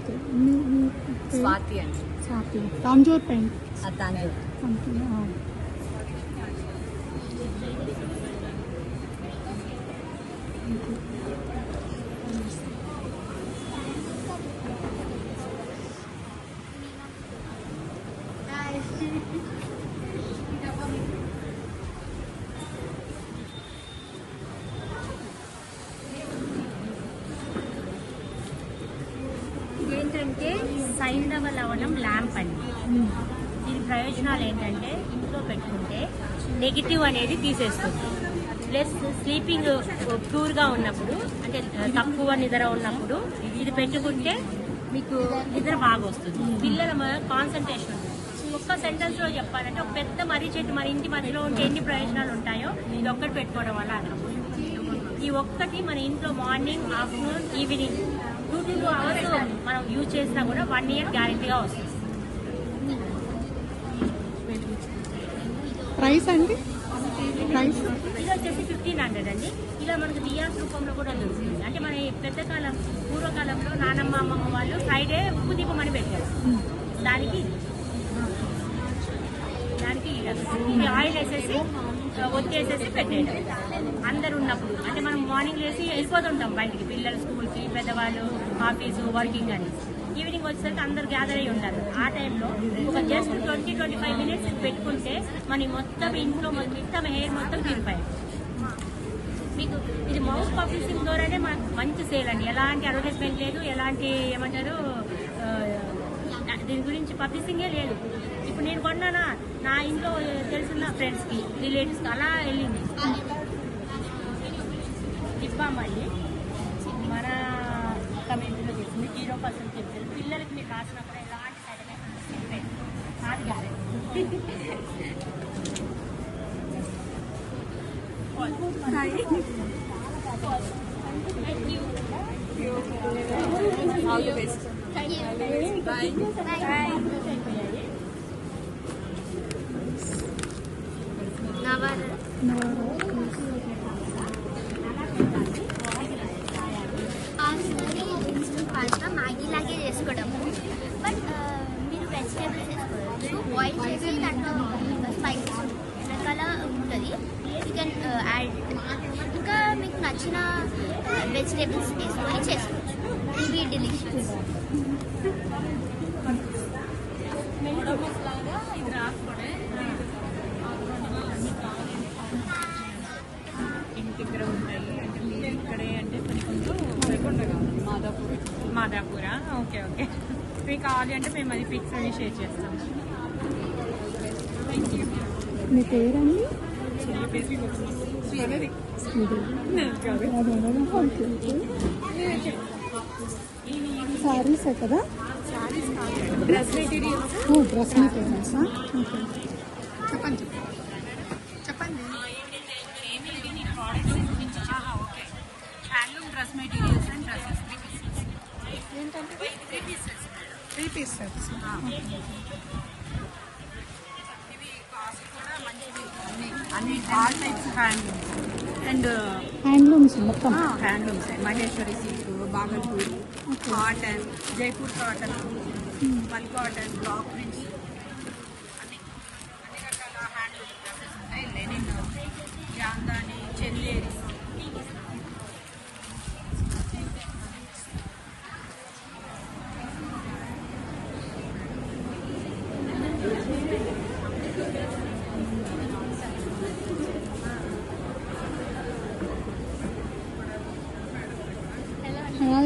Okay. Swathi అండి. Swathi. Tanjore paint. Tanjore. ఏంటంటే సైంధవ లవణం ల్యాంప్ అండి. దీని ప్రయోజనాలు ఏంటంటే ఇంట్లో పెట్టుకుంటే నెగిటివ్ అనేది తీసేస్తుంది. ప్లస్ స్లీపింగ్ ప్యూర్గా ఉన్నప్పుడు అంటే తక్కువ నిద్ర ఉన్నప్పుడు ఇది పెట్టుకుంటే మీకు నిద్ర బాగా వస్తుంది. పిల్లల కాన్సన్ట్రేషన్ ఉంటుంది. ఒక్క సెంటెన్స్ లో చెప్పాలంటే ఒక పెద్ద మర్రి చెట్టు మన ఇంటి మధ్యలో ఉంటే ఎన్ని ప్రయోజనాలు ఉంటాయో ఇది ఒక్కటి పెట్టుకోవడం వల్ల అర్థం. ఈ ఒక్కటి మన ఇంట్లో మార్నింగ్, ఆఫ్టర్నూన్, ఈవినింగ్ 2 hours మనం యూజ్ చేసినా కూడా 1 year గ్యారెంటీగా వస్తుంది. ప్రైస్ అండి? ప్రైస్ ఇది వచ్చేసి 1500 అండి. ఇలా మనకు దియాస్ రూపంలో కూడా దొరుకుతుంది. అంటే మన పెద్దకాలం పూర్వకాలంలో నానమ్మ అమ్మమ్మ వాళ్ళు ఫ్రైడే ఉప్పు దీపం అని పెట్టారు. దానికి ఇది ఆయిల్ వేసేసి వచ్చేసేసి పెట్టేయడం అందరు ఉన్నప్పుడు. అంటే మనం మార్నింగ్ లేసి వెళ్ళిపోతుంటాం బయటికి, పిల్లలు స్కూల్కి, పెద్దవాళ్ళు ఆఫీసు, వర్కింగ్ అని. ఈవినింగ్ వచ్చేసరికి అందరు గ్యాదర్ అయ్యి ఉంటారు. ఆ టైంలో ఒక జస్ట్ 20-25 minutes పెట్టుకుంటే మన మొత్తం ఇంట్లో మొత్తం హెయిర్ మొత్తం ప్యూరిఫై. మీకు ఇది మౌత్ పబ్లిషింగ్ ద్వారానే మనకు మంచి సేల్ అండి. ఎలాంటి అడ్వర్టైజ్మెంట్ లేదు, ఎలాంటి ఏమంటారు దీని గురించి పబ్లిషింగే లేదు. ఇప్పుడు నేను కొన్నానా నా ఇంట్లో తెలిసిన ఫ్రెండ్స్కి, రిలేటివ్స్కి అలా వెళ్ళింది. ఇవ్వమండి మన కమ్యూనిటీలో చేసింది 0% చెప్తారు. పిల్లలకి మీరు రాసినప్పుడు ఎలాంటి సైడ్ ఎఫెక్ట్స్ నాది guarantee. All the best. Bye. Maggi లాగే చేసుకోవడము. బట్ మీరు వెజిటేబుల్స్ వేసుకోవచ్చు. బాయిల్ చేసి దాంట్లో స్పైసెస్ రకాల ఉంటుంది. యూ కెన్ యాడ్ ఇంకా మీకు నచ్చిన వెజిటేబుల్స్ వేసుకొని చేసుకోవచ్చు. It be delicious. దగ్గర ఉంటాయి అంటే మీరు ఇక్కడే అంటే కొంచెం మాదాపూర. Okay okay. మీకు కావాలి అంటే మేము అది పిక్స్ అవి షేర్ చేస్తాం. మీ పేరండి? సారీసే కదా? Dress materials. డ్రెస్ మెటీరియల్సా? ఓకే. చెప్పండి చెప్పండి. Okay. Handloom dress materials and dresses. ఏంటంటే 3 piece sets. ఇవి కాస్ట్ కూడా మంచిది. అన్ని all types handlooms and handlooms మొత్తం handlooms. Maheshwari silk, Bhagalpur cotton, Jaipur cotton, పల్ కాటన్, బ్లాక్ ప్రింట్స్, అన్ని రకాల హ్యాండ్లూమ్ డ్రెస్సెస్ ఉంటాయి. లెనిన్, జాందాని, చెల్లేరి.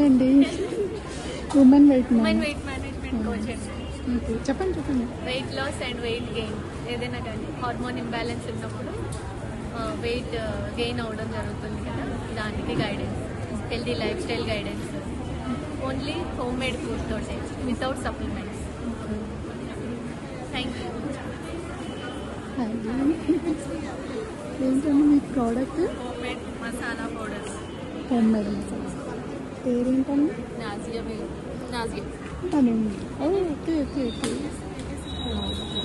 అండి. ఉమెన్ వెయిట్ మేనేజ్మెంట్ కోచ్ అండి. చెప్పండి. Weight loss and weight gain ఏదైనా కానీ హార్మోన్ ఇంబ్యాలెన్స్ ఉన్నప్పుడు వెయిట్ గెయిన్ అవ్వడం జరుగుతుంది కదా, దానికి guidance, healthy life style guidance, only home made food తోటే వితౌట్ సప్లిమెంట్స్. Thank you. ఏంటండి మీ product? Home made masala powders. Home made masala పేరేంటండి? నాజియా. ఓకే.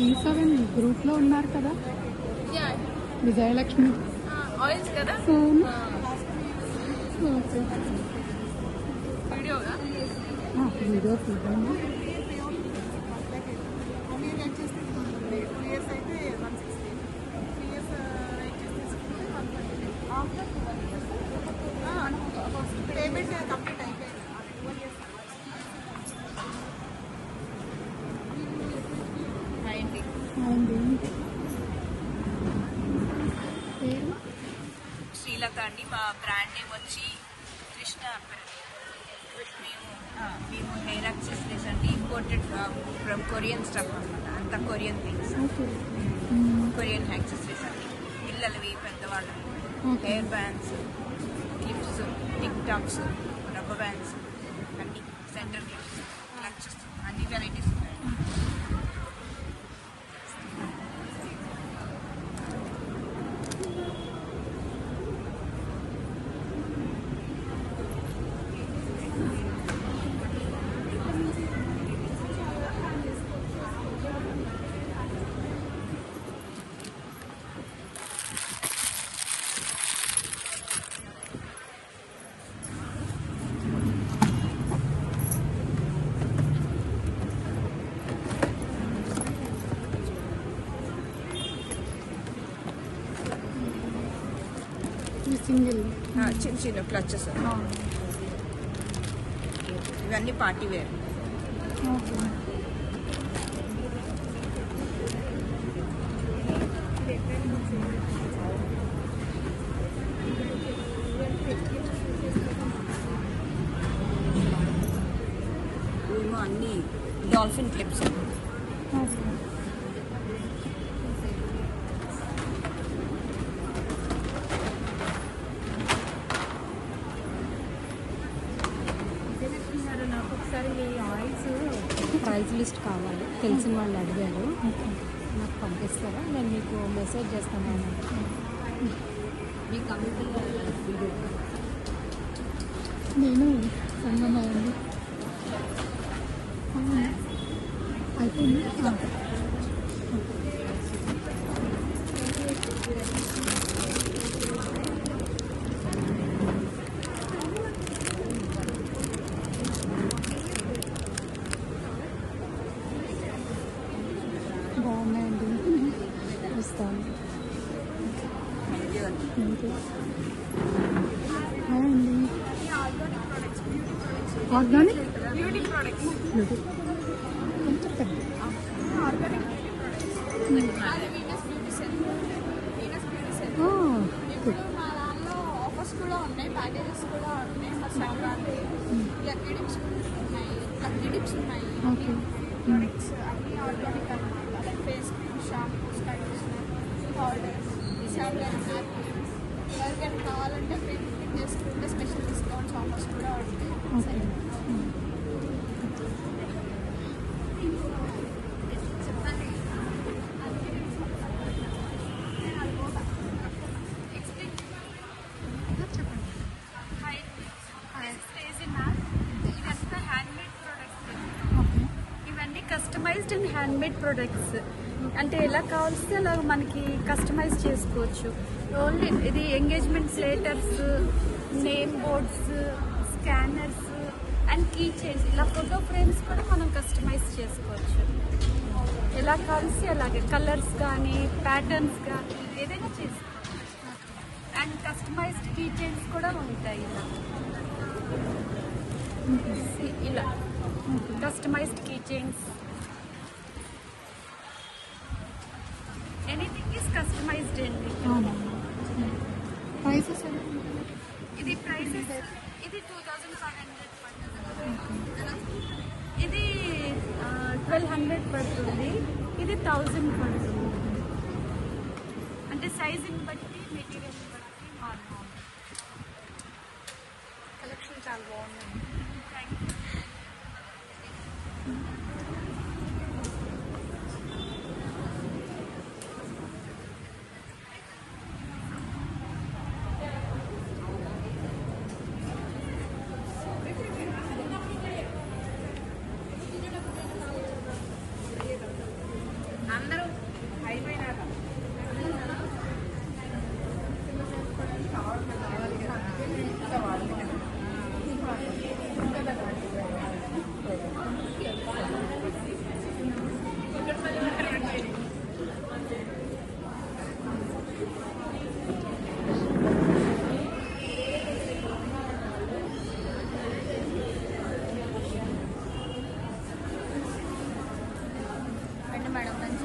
ఈ7 గ్రూప్లో ఉన్నారు కదా విజయలక్ష్మి ఆయిల్స్ కదా. ఓకే. వీడియోగా వీడియో తీద్దాము. అండి పేరు శ్రీలత అండి. మా బ్రాండ్ నేమ్ వచ్చి కృష్ణ. మేము హెయిర్ యాక్సెసరీస్ అండి, ఇంపోర్టెడ్ ఫ్రమ్ కొరియన్ స్టఫ్ అనమాట. అంతా Korean things, okay. Korean accessories అండి. పిల్లలవి, పెద్దవాళ్ళవి, hair bands, clips, tick tacks, rubber bands, అన్ని సెంటర్ క్లిప్స్, క్లచెస్, అన్ని వెరైటీస్ ఉన్నాయి. సింగిల్ చిన్న చిన్న క్లచెస్, ఇవన్నీ పార్టీ వేర్. ఓకే. ఇవేమో అన్ని డాల్ఫిన్ క్లిప్స్. ఓకే. నాకు ఒకసారి మీ ఆయిల్స్ ప్రైస్ లిస్ట్ కావాలి, తెలిసిన వాళ్ళు అడిగారు. నాకు పంపిస్తారా? నేను మీకు మెసేజ్ చేస్తాను. మీ కంపెనీ వీడియో నేను సంగమైంది అయిపోయింది. బాగున్నాయండి, ఇస్తాను. Thank you. హాయ్ అండి. ఆర్గానిక్ బ్యూటీ ప్రొడక్ట్స్, బ్యూటీ కొంచెం పెద్ద. అది వీనస్ బ్యూటీ సెంటర్. ఇప్పుడు మా దానిలో ఆఫర్స్ కూడా ఉన్నాయి, ప్యాకేజెస్ కూడా ఉన్నాయి. మా సంక్రాంతి లక్కీ డిప్స్ ఉన్నాయి, లక్కీ డిప్స్ ఉన్నాయి. ఓకే. ప్రొడక్ట్స్ అన్ని ఆర్గానిక్ అన్నమాట. Like face cream, shampoos, conditioner, powders, sunlight, ఎవరికైనా కావాలంటే ప్రింట్ చేసుకుంటే స్పెషల్ డిస్కౌంట్స్ ఆఫర్స్ కూడా ఉంటాయి. ఓకే. ఇవన్నీ కస్టమైజ్డ్ అండ్ హ్యాండ్మేడ్ ప్రొడక్ట్స్. అంటే ఎలా కావాల్సి అలా మనకి కస్టమైజ్ చేసుకోవచ్చు. ఓన్లీ ఇది engagement letters, name boards, scanners and key chains, ఇలా ఫోటో ఫ్రేమ్స్ కూడా మనం కస్టమైజ్ చేసుకోవచ్చు. ఎలా కావాల్సి అలాగే కలర్స్ కానీ ప్యాటర్న్స్ కానీ ఏదైనా చేసుకోవచ్చు. అండ్ కస్టమైజ్డ్ కీ చైన్స్ కూడా ఉంటాయి. ఇలా customised key chains, anything is customised అండి. ప్రైసెస్ ఇది ప్రైసెస్, ఇది 2500 పడుతుంది, ఇది 1200 పడుతుంది, ఇది 1000 పడుతుంది. అంటే సైజుని బట్టి, మెటీరియల్ని బట్టి మారుతుంది. కలెక్షన్ చాలా బాగున్నాయి. Thank you. అందరూ అయిపోయినాక కావాలి కదా.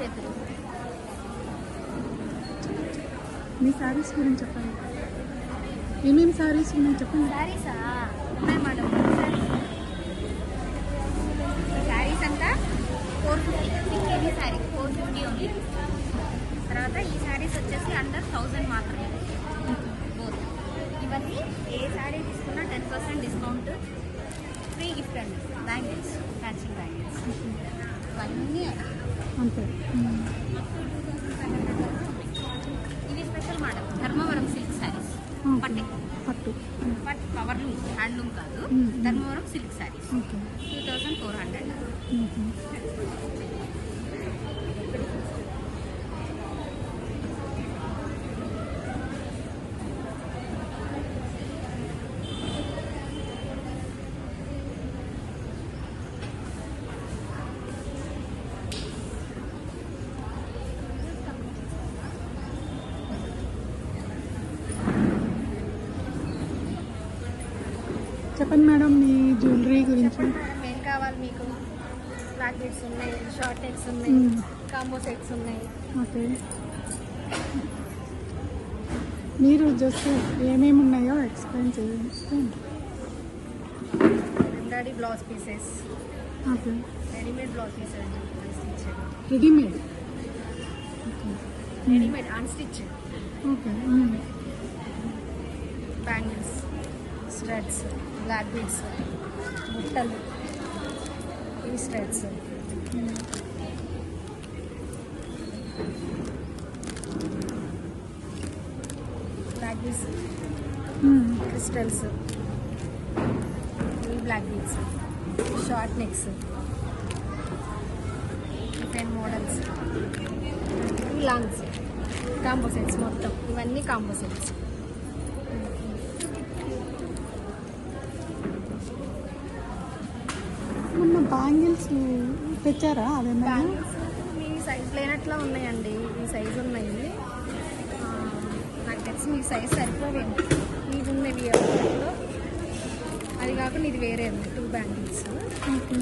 చేతులు. మీ శారీస్ గురించి చెప్పండి. ఏమేమి శారీస్ ఉన్నాయి చెప్పండి. శారీసా ఉన్నాయి మేడం. శారీస్ అంతా 450, 6 kg శారీ 450 ఓన్లీ. తర్వాత ఈ శారీస్ వచ్చేసి అండర్ 1000 మాత్రమే. బోత్ ఇవన్నీ ఏ శారీ తీసుకున్నా 10% డిస్కౌంట్, ఫ్రీ గిఫ్ట్ అండి. బ్యాంగిల్స్, మ్యాచింగ్ బ్యాంగిల్స్ ఇవన్నీ అంతే. ఇవి special madam. Dharmavaram silk sarees పట్టే పట్టు. బట్ పవర్లూమ్ హ్యాండ్లూమ్ కాదు. Dharmavaram silk sarees okay. 2400. చెప్పండి మేడం మీ జ్యువెలరీ గురించి. మేడం ఏం కావాలి మీకు? బ్లాక్ బీడ్స్ ఉన్నాయి, షార్ట్ నెక్స్ ఉన్నాయి, కాంబో సెట్స్ ఉన్నాయి. ఓకే. మీరు జస్ట్ ఏమేమి ఉన్నాయో ఎక్స్ప్లెయిన్ చేయండి. Embroidery blouse pieces, okay. Readymade blouse pieces అండి, unstitch. Readymade. Readymade unstitch. Okay. Bangles, స్ట్రెడ్స్, black beads, బుట్టలు, ఈ స్ట్రెడ్స్, బ్లాక్ బీడ్స్, క్రిస్టల్స్, ఈ black beads, short necks, different models, ఈ లాంగ్స్, కాంబో సెట్స్ మొత్తం ఇవన్నీ కాంబో సెట్స్. మొన్న బ్యాంగిల్స్ తెచ్చారా? అదేనా? బ్యాంగిల్స్ మీ సైజ్ లేనట్లా ఉన్నాయండి. ఈ సైజు ఉన్నాయి. నాకు తెలిసి మీ సైజ్ సరిపోవేమో. ఇవి ఉన్నవి అందులో. అది కాకుండా ఇది వేరే ఉంది. 2 బ్యాంగిల్స్. ఓకే.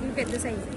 ఇవి పెద్ద సైజు.